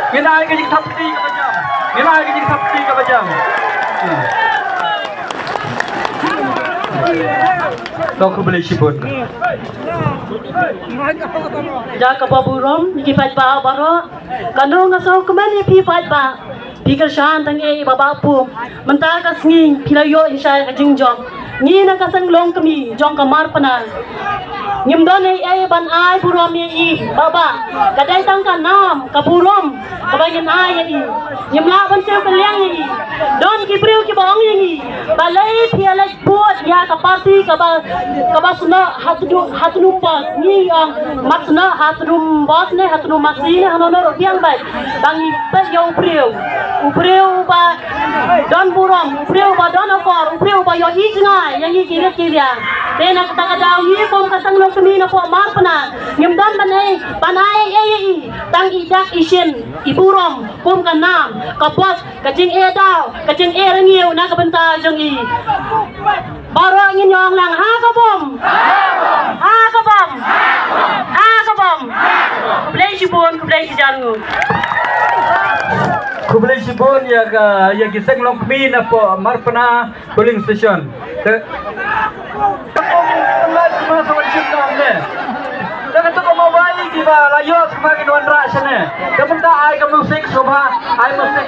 Nginai ke jing sabti ke bajang. Nginai ke jing sabti ke bajang. Kau kembali sibun. Jaka baburom niki pat ba baro kanong ngaso kuman pi pat ba pikir shan tang e baba pu mental ka snging pilayo insya ka jingjom ni na ka sang long kami jong kamar panal ngim don e ban ai burom ye i baba kadai tang ka nam ka burom ka bayin ai ye i ngim la ban sel ka liang ye i don ki priu ki bong ye i balai piala buat ya ka party ka ba suna hatu pas ni ang maksna hatu bos ne hatu masih hanono biang baik bangi pes yo upriu ba don burom upriu ba don akor upriu ba yo i jingai yang i kiri kiri tena kata daw ni kom kasang lo kami na po mar pana ngim don banai e tang idak isin iburom pum kanam kapos kajing e daw kajing e rangiu na kabenta jong i baro ngin yong lang ha kabom Kublai jangu. Kublai sibun ya giseng long kami na po Marpana polling station. Masuk ke dalam ni. Jangan tu kau balik di bawah layar semakin wanra sana. Kemudian ai ke musik sobha, ai musik.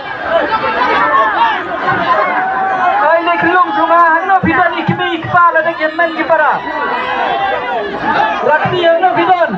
Ai ni kelung sobha, hano bidon ni kami kepala dengan men kepala. Rakti yang no bidon.